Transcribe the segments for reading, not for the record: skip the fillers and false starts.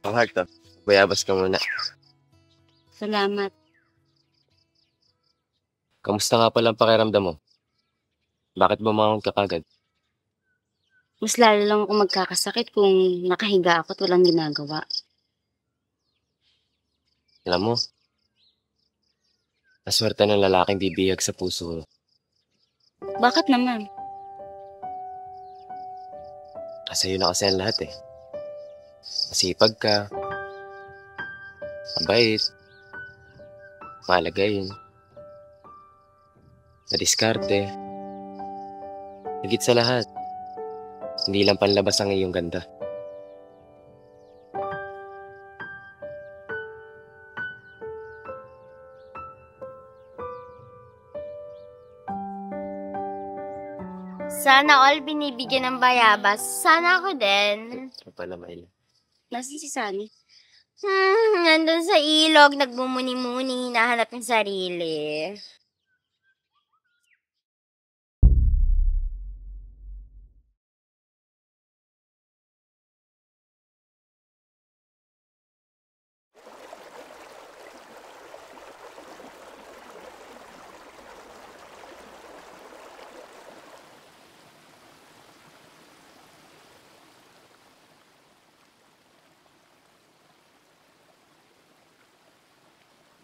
Ang heart to. Bayabas ka muna. Salamat. Kamusta nga pala ang pakiramdam mo? Bakit bumangon ka kagad? Mas lalo lang ako magkakasakit kung nakahiga ako at walang ginagawa. Alam mo, naswerte ng lalaking bibiyag sa puso. Bakit naman? Sa'yo na kasi ang lahat eh. Masipag ka, mabait, malagayin, madiskarte. Higit sa lahat, hindi lang panlabas ang iyong ganda. Sana all binibigyan ng bayabas. Sana ako din. Ito pala, Maila. Nasaan si Sunny? Nandun sa ilog, nagmumuni-muni, hinahanap yung sarili.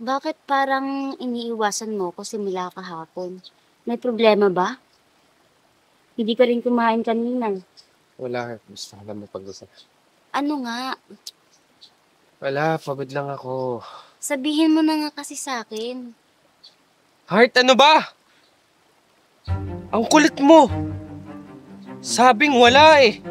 Bakit parang iniiwasan mo ko simula kahapon? May problema ba? Hindi ka rin kumain kanina. Wala, gusto ko lang mapag-usap. Ano nga? Wala, pagod lang ako. Sabihin mo na nga kasi sa akin. Heart, ano ba? Ang kulit mo! Sabing wala eh!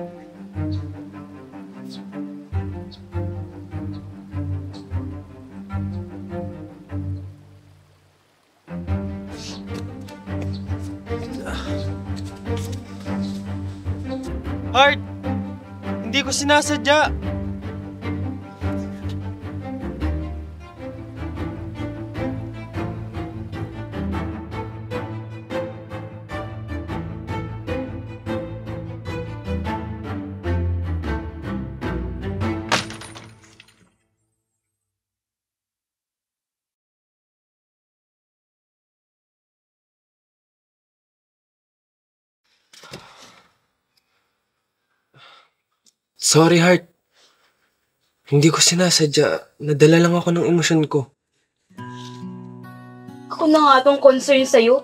Heart! Hindi ko sinasadya! Sorry, Heart. Hindi ko sinasadya. Nadala lang ako ng emosyon ko. Ako na nga tong concern sa'yo.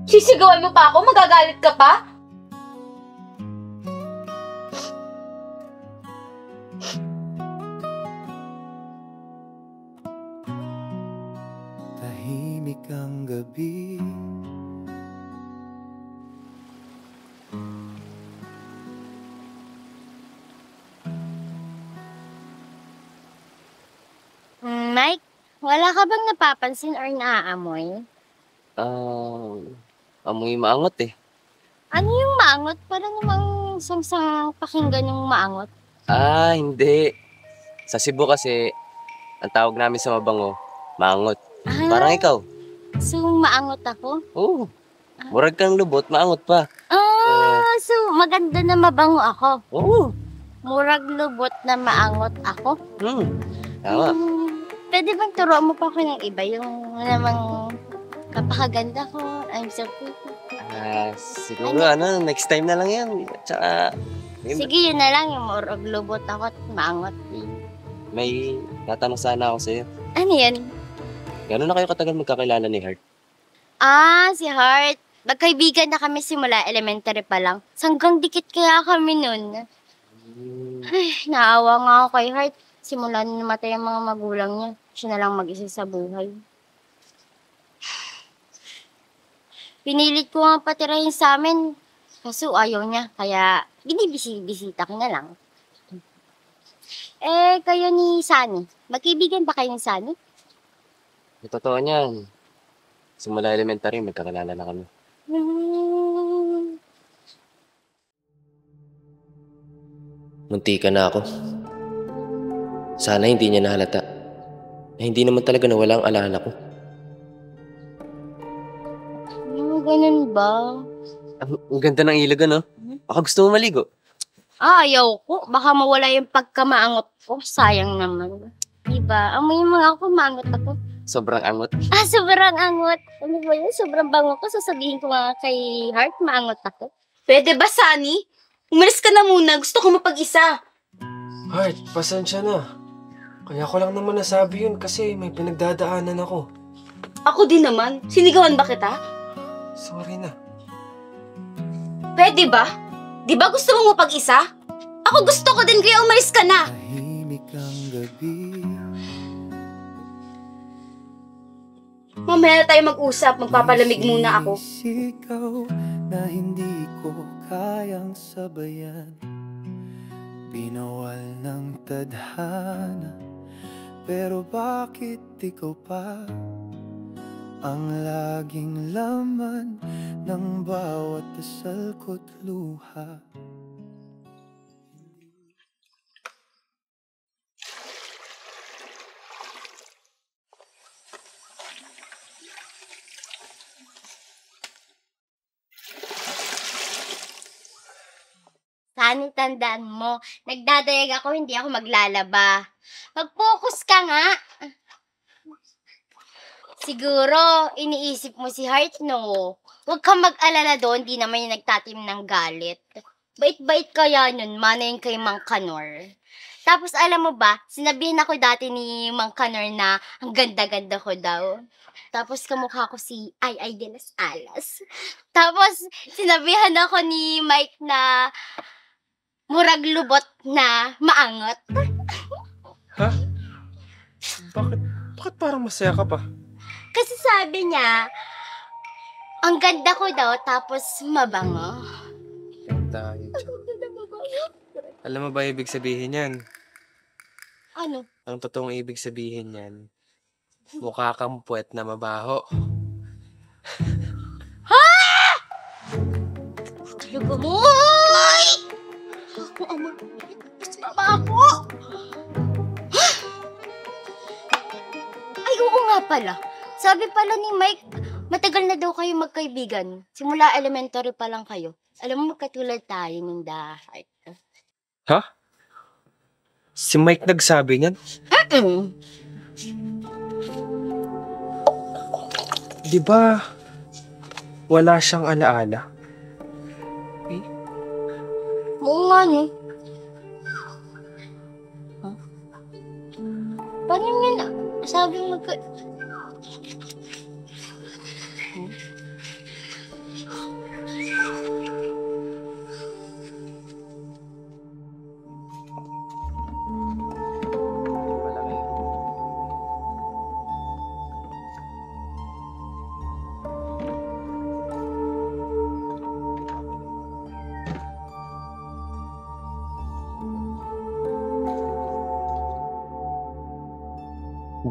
Sisigawan mo pa ako? Magagalit ka pa? Tahimik ang gabi. Mike, wala ka bang napapansin or naaamoy? Amoy maangot eh. Ano yung maangot? Para namang sangsang pakinggan yung maangot. Hindi. Sa Cebu kasi, ang tawag namin sa mabango, maangot. Parang ikaw. So, maangot ako? Oo. Murag kang lubot, maangot pa. So maganda na mabango ako. Oo. Murag lubot na maangot ako. Tama. Pwede bang turuan mo pa ako ng iba? Yung namang kapakaganda ko, I'm so pretty. Siguro next time na lang yan. Tsaka, Sige, yun na lang yung murag lubot ako at maangot. may tatanong sana ako sa'yo. Ano yan? Gano'n na kayo katagal magkakilala ni Heart? Si Heart. Magkaibigan na kami simula elementary pa lang. Sanggang dikit kaya kami nun. Ay, naawa nga ako kay Heart. Simula na namatay ang mga magulang niya. Siya na lang mag-isa sa buhay. Pinilit ko nga patirahin sa amin. Kaso ayaw niya. Kaya binibisita ko na lang. Kayo ni Sunny. Magkaibigan ba kayo ni Sunny? Totoo niyan. Simula elementary, magkakilala na kami. Munti ka na ako. Sana hindi niya nahalata. Hindi naman talaga nawala ang alaala ko. Ganun ba? Ang ganda ng ilog, ano? Baka gusto mo maligo. Ayaw ko. Baka mawala yung pagkamaangot ko. Sayang naman. Diba? Amoy mo nga ako, maangot ako. Sobrang angot. Sobrang angot. Ano ba yun? Sobrang bango ko. Sasabihin ko nga kay Heart, maangot ako. Pwede ba, Sunny? Umalis ka na muna. Gusto ko mapag-isa. Heart, pasensya na. Kaya ko lang naman nasabi yun kasi may pinagdadaanan ako. Ako din naman. Sinigawan ba kita? Sorry na. Pwede ba? Di ba gusto mong mapag-isa? Ako gusto ko din kaya umalis ka na. Tahimik ang gabi. Mamaya na tayo mag-usap. Magpapalamig muna ako. Sigaw na hindi ko kayang sabayan. Binawal ng tadhana. Pero bakit ikaw pa ang laging laman ng bawat dasal ko't luha? Sani, tandaan mo, nagdadayag ako, hindi ako maglalaba. Mag-focus ka nga. Siguro, iniisip mo si Heart, no? Huwag kang mag-alala doon, di naman yung nagtatim ng galit. Bait-bait kaya nun, mana yung kay Mang Kanor. Tapos alam mo ba, sinabihan ako dati ni Mang Kanor na ang ganda-ganda ko daw. Tapos kamukha ko si Ay de las Alas. Tapos sinabihan ako ni Mike na murag lubot na maangot. Ha? Bakit parang masaya ka pa? Kasi sabi niya, ang ganda ko daw, tapos mabango. Tayo. Alam mo ba ibig sabihin yan? Ano? Ang totoong ibig sabihin yan, mukha kang puwet na mabaho. Lugumoy! Ako ang mas mabaho! Ay, oo nga pala. Sabi pala ni Mike, matagal na daw kayo magkaibigan. Simula elementary pa lang kayo. Alam mo, magkatulad tayo ng dahat. Ha? Si Mike nagsabi niyan? Di ba wala siyang alaala? Oo nga, no? Huh? Paano yun? Sabi mo magka...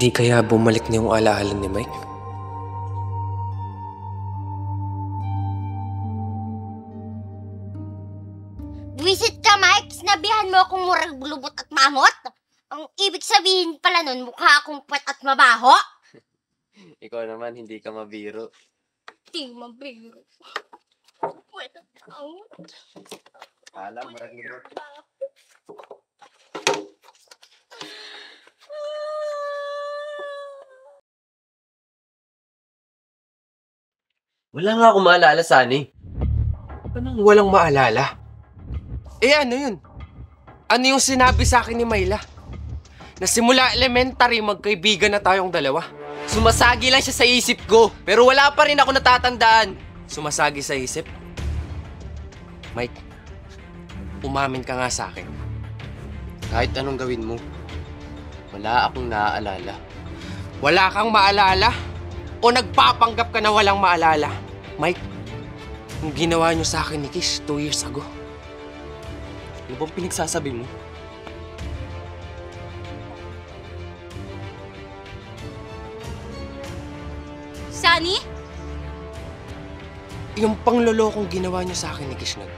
Di kaya bumalik na yung alaala ni Mike? Visit ka, Mike! Sinabihan mo akong murag bulubot at maangot? Ang ibig sabihin pala nun, mukha akong puwet at mabaho? Ikaw naman, hindi ka mabiro. Di mabiro. Puwet at maangot. Alam, marag libot. Wala nga akong maalala, Sunny. Anong walang maalala? Eh ano yun? Ano yung sinabi sa akin ni Myla? Na simula elementary, magkaibigan na tayong dalawa. Sumasagi lang siya sa isip ko, pero wala pa rin ako natatandaan. Sumasagi sa isip? Mike, umamin ka nga sa akin. Kahit anong gawin mo, wala akong naaalala. Wala kang maalala? O nagpapanggap ka na walang maalala? Mike, yung ginawa niyo sa akin ni Kish 2 years ago. Ano bang pinagsasabi mo? Sunny? Yung panglolokong ginawa niyo sa akin ni Kish nun,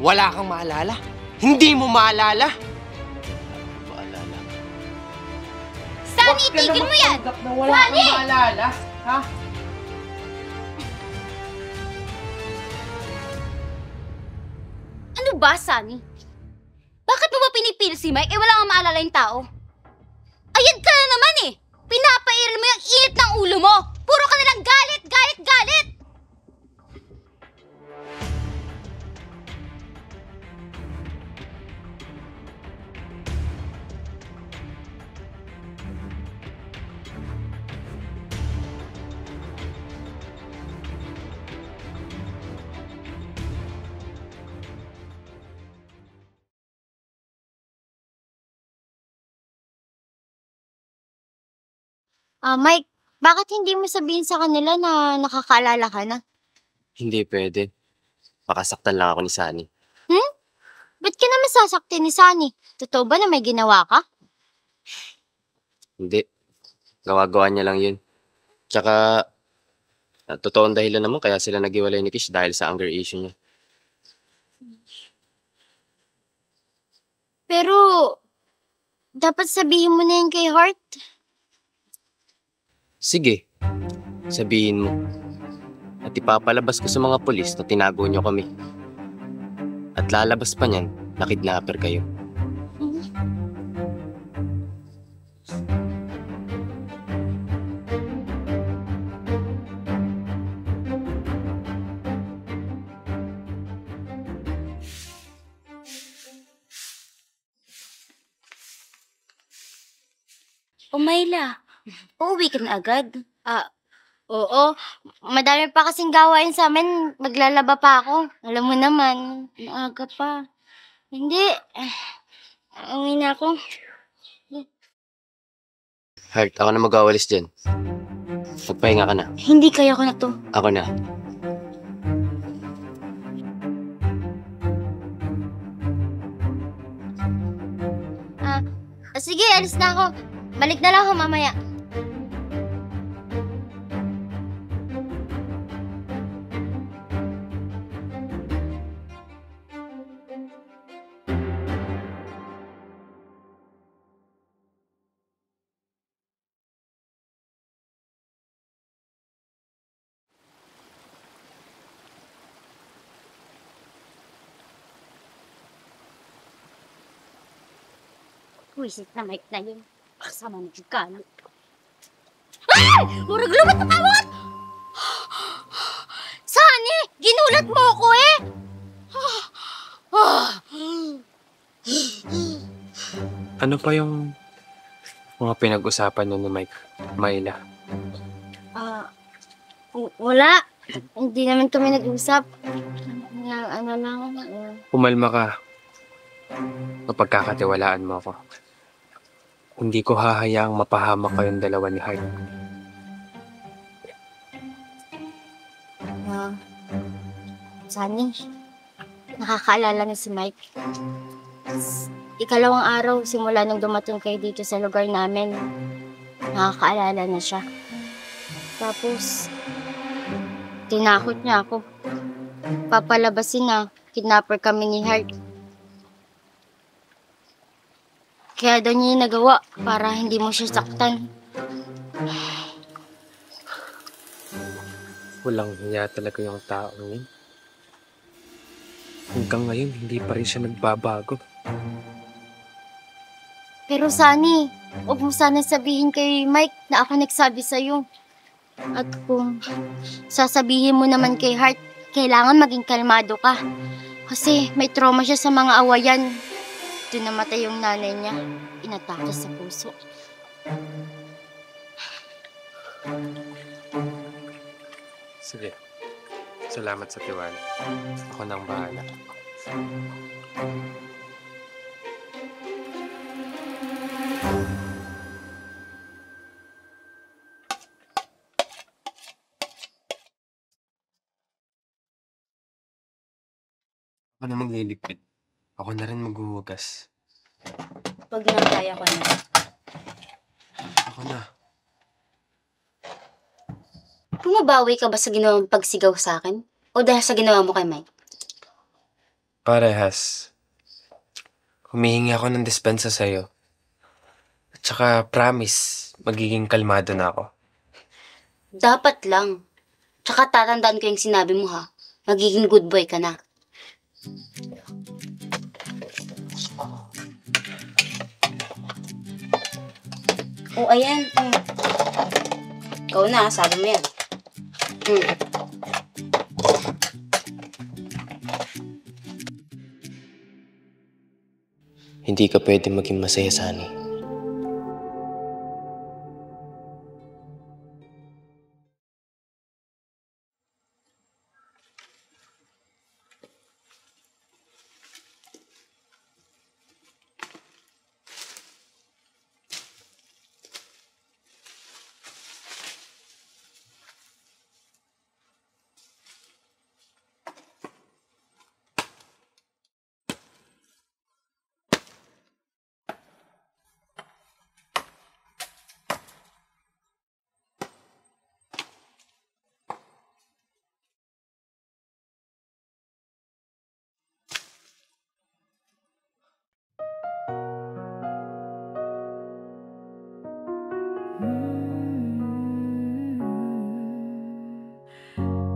wala kang maalala? Hindi mo maalala? Maalala. Sunny, tigil mo yan! Wala kang maalala, ha? Ano ba, Sunny? pipili si Mike, wala kang maalala yung tao. Ayan ka na naman eh! Pinapairal mo yung init ng ulo mo! Puro ka nilang galit, galit, galit! Mike, bakit hindi mo sabihin sa kanila na nakakaalala ka na? Hindi pwede. Makasaktan lang ako ni Sunny. Ba't ka naman sasaktin ni Sunny? Totoo ba na may ginawa ka? Hindi. Gawa-gawa niya lang yun. Tsaka, totoong dahilan naman kaya sila naghiwalay ni Kish dahil sa anger issue niya. Pero, dapat sabihin mo na yun kay Heart. Sige, sabihin mo. At ipapalabas ko sa mga pulis na tinago niyo kami. At lalabas pa niyan na kidnapper kayo. Mayla, uuwi ka na agad. Oo. Madami pa kasing gawain sa amin. Maglalaba pa ako. Alam mo naman. Maaga pa. Hindi. Uwi na ako. Heart, ako na mag-awalis dyan. Magpahinga ka na. Hindi kaya ko na to. Ako na. Sige, alis na ako. Balik na lang ako mamaya. Puwisit na Mike na yun. Kasama na yung kalo. Ay! Murag lumat na tawag! Sunny! Ginulat mo ako eh! Ano pa yung mga pinag-usapan niyo ni Mike, Mayla? Wala. Hindi naman kami nag-usap. Ano lang. Pumalma ka. Mapagkakatiwalaan mo ako. Hindi ko hahayaang mapahamak kayong dalawa ni Heart. Sunny, nakakaalala na si Mike. Ikalawang araw simula nung dumating kayo dito sa lugar namin, nakakaalala na siya. Tapos, tinakot niya ako. Papalabasin na, kidnapper kami ni Heart. Kaya daw niya yung nagawa para hindi mo siya saktan. Walang hiya talaga yung taong yun. Hanggang ngayon, hindi pa rin siya nagbabago. Pero Sunny, huwag mo sana sabihin kay Mike na ako nagsabi sa'yo. At kung sasabihin mo naman kay Heart, kailangan maging kalmado ka. Kasi may trauma siya sa mga awayan. Doon namatay yung nanay niya. Inatake sa puso. Sige. Salamat sa tiwala. Ako nang bahala. Ako na magliligpit. Ako na rin maghuhugas. Pag nagkaya ko na. Ako na. Bumabawi ka ba sa ginawang pagsigaw sa akin? O dahil sa ginawa mo kay Mike? Parehas. Humihingi ako ng dispensa sa'yo. At saka promise, magiging kalmado na ako. Dapat lang. Tsaka tatandaan ko yung sinabi mo ha. Magiging good boy ka na. O, ayan. Ikaw na, sabi mo yan. Hindi ka pwede maging masaya, Sunny.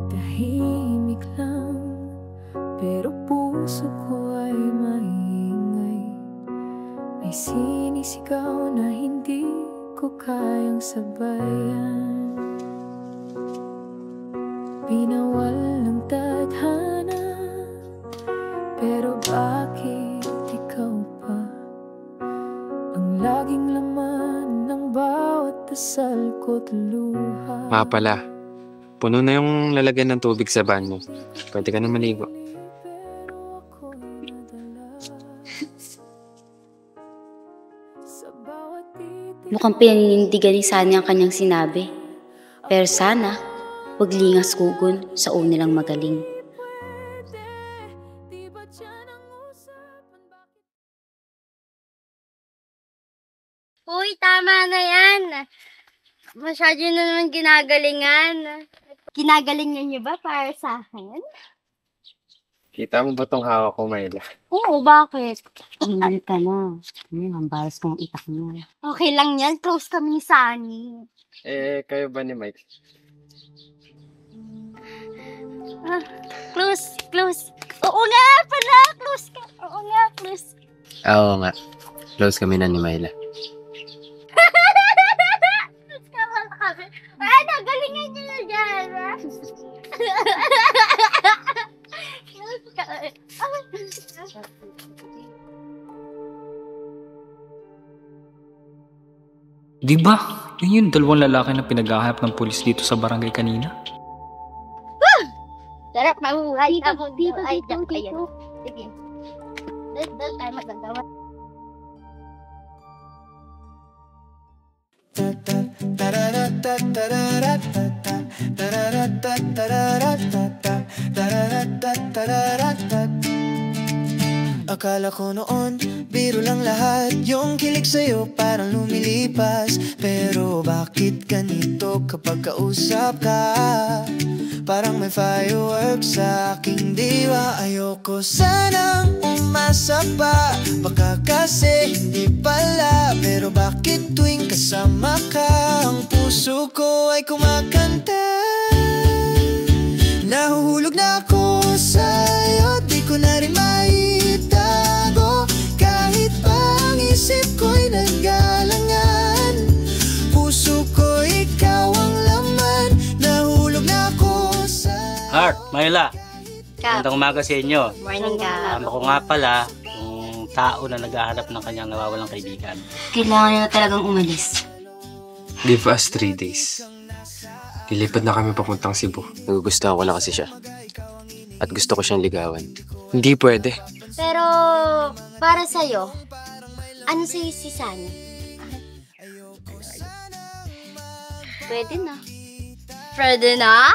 Tahimik lang, pero puso ko ay maingay. May sinisigaw na hindi ko kayang sabayan. Pinawal ng tadhana, pero bakit ikaw pa ang laging laman ng bawat dasal ko't luha? Nga pala, puno na yung lalagyan ng tubig sa banyo. Pwede ka na maligo. Mukhang pinanindigan ni Sunny ang kanyang sinabi. Pero sana, huwag lingas kugon sa una lang magaling. Uy, tama na yan. Masyado na naman ginagalingan. Ginagalingan niyo ba para sa akin? Kita mo ba tong hawak ko, Myla? Oo, bakit? Tingnan ka na. Ambaras kong itak mo. Okay lang yan. Close kami ni Sunny. Kayo ba ni Mike? Close. Oo nga pala. Close ka. Oo nga, close. Oo nga. Close kami na ni Myla. Close ka pala kami. Ay, nagalingan niyo na dyan. Close ka. Di ba? Yun yung dalawang lalaki na pinaghahanap ng pulis dito sa barangay kanina. Sarap mabuhay ka mo dito. Ay, dito. Sige. Doon tayo magagawa. Akala ko noon, biro lang lahat. Yung kilig sa'yo parang lumilipas. Pero bakit ganito kapag kausap ka? Parang may fireworks sa aking diwa. Ayoko sanang umasa pa, baka kasi hindi pala. Pero bakit tuwing kasama ka, ang puso ko ay kumakanta. Nahuhulog na ako sa'yo, di ko na rin maitago. Kahit pa ang isip ko'y nagalangan, puso ko ikaw ang laman. Nahulog na ako sa'yo. Heart, Myla, Kap. magandang umaga sa inyo. Morning ka. Ako nga pala, yung tao na naghahanap ng kanyang nawawalang kaibigan. Kailangan niya na talagang umalis. Give us 3 days. Lilipad na kami papuntang Cebu. Nagugustuhan ko na kasi siya. At gusto ko siyang ligawan. Hindi pwede. Pero, para sa'yo, ano sa'yo si Sunny? Pwede na. Pwede na?